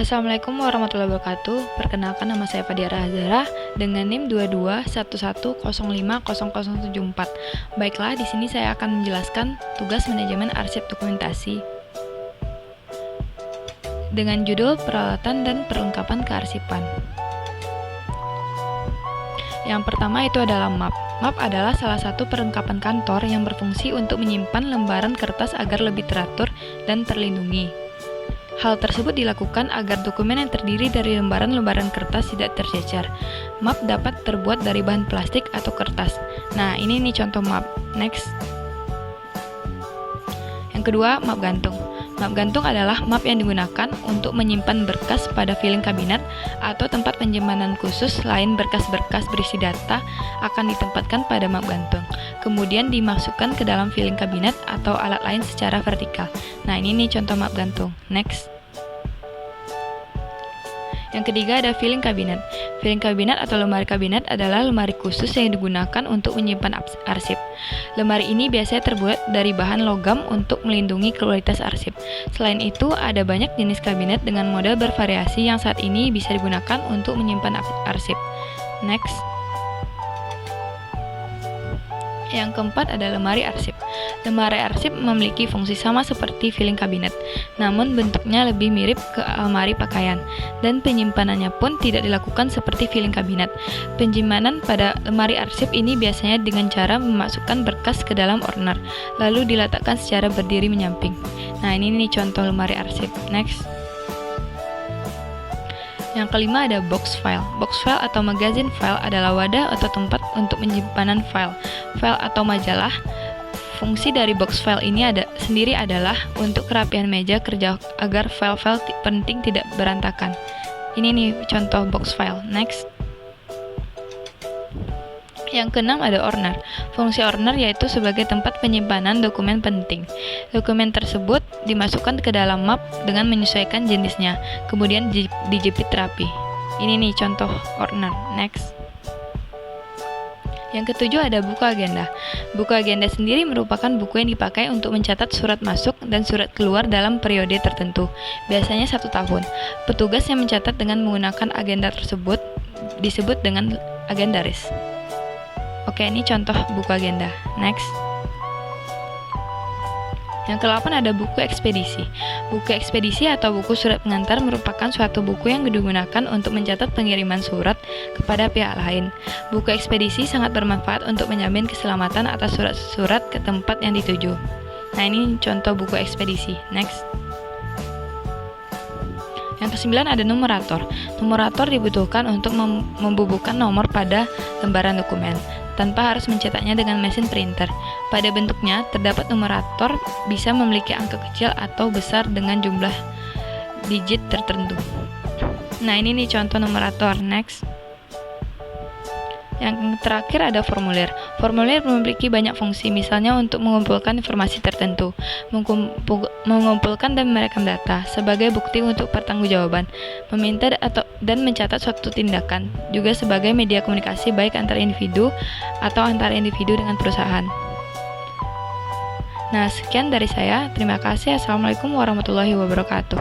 Assalamualaikum warahmatullahi wabarakatuh. Perkenalkan, nama saya Fadia Rahazara dengan NIM 221110500074. Baiklah, di sini saya akan menjelaskan tugas manajemen arsip dokumentasi dengan judul peralatan dan perlengkapan kearsipan. Yang pertama itu adalah map. Map adalah salah satu perlengkapan kantor yang berfungsi untuk menyimpan lembaran kertas agar lebih teratur dan terlindungi. Hal tersebut dilakukan agar dokumen yang terdiri dari lembaran-lembaran kertas tidak tercecer. Map dapat terbuat dari bahan plastik atau kertas. Nah, ini nih contoh map. Next. Yang kedua, map gantung. Map gantung adalah map yang digunakan untuk menyimpan berkas pada filing kabinet atau tempat penyimpanan khusus. Selain berkas-berkas berisi data akan ditempatkan pada map gantung, kemudian dimasukkan ke dalam filing kabinet atau alat lain secara vertikal. Nah, ini nih contoh map gantung. Next. Yang ketiga ada filing kabinet. Filing kabinet atau lemari kabinet adalah lemari khusus yang digunakan untuk menyimpan arsip. Lemari ini biasanya terbuat dari bahan logam untuk melindungi kualitas arsip. Selain itu, ada banyak jenis kabinet dengan model bervariasi yang saat ini bisa digunakan untuk menyimpan arsip. Next. Yang keempat ada lemari arsip. Lemari arsip memiliki fungsi sama seperti filing kabinet, namun bentuknya lebih mirip ke almari pakaian, dan penyimpanannya pun tidak dilakukan seperti filing kabinet. Penyimpanan pada lemari arsip ini biasanya dengan cara memasukkan berkas ke dalam orner, lalu diletakkan secara berdiri menyamping. Nah, ini nih contoh lemari arsip. Next. Yang kelima ada box file. Box file atau magazine file adalah wadah atau tempat untuk penyimpanan file atau majalah. Fungsi dari box file ini sendiri adalah untuk kerapihan meja kerja agar file-file penting tidak berantakan. Ini nih contoh box file. Next. Yang keenam ada orner. Fungsi orner yaitu sebagai tempat penyimpanan dokumen penting. Dokumen tersebut dimasukkan ke dalam map dengan menyesuaikan jenisnya, kemudian dijepit rapi. Ini nih contoh orner. Next. Yang ketujuh ada buku agenda. Buku agenda sendiri merupakan buku yang dipakai untuk mencatat surat masuk dan surat keluar dalam periode tertentu, biasanya 1 tahun. Petugas yang mencatat dengan menggunakan agenda tersebut disebut dengan agendaris. Oke, ini contoh buku agenda. Next. Yang ke-8 ada buku ekspedisi. Buku ekspedisi atau buku surat pengantar merupakan suatu buku yang digunakan untuk mencatat pengiriman surat kepada pihak lain. Buku ekspedisi sangat bermanfaat untuk menjamin keselamatan atas surat-surat ke tempat yang dituju. Nah, ini contoh buku ekspedisi. Next. Yang ke-9 ada numerator. Numerator dibutuhkan untuk membubuhkan nomor pada lembaran dokumen, tanpa harus mencetaknya dengan mesin printer. Pada bentuknya, terdapat numerator bisa memiliki angka kecil atau besar dengan jumlah digit tertentu. Nah, ini nih contoh numerator. Next. Yang terakhir ada formulir. Formulir memiliki banyak fungsi, misalnya untuk mengumpulkan informasi tertentu, mengumpulkan dan merekam data sebagai bukti untuk pertanggungjawaban, meminta dan mencatat suatu tindakan, juga sebagai media komunikasi baik antar individu atau antar individu dengan perusahaan. Nah, sekian dari saya. Terima kasih. Assalamualaikum warahmatullahi wabarakatuh.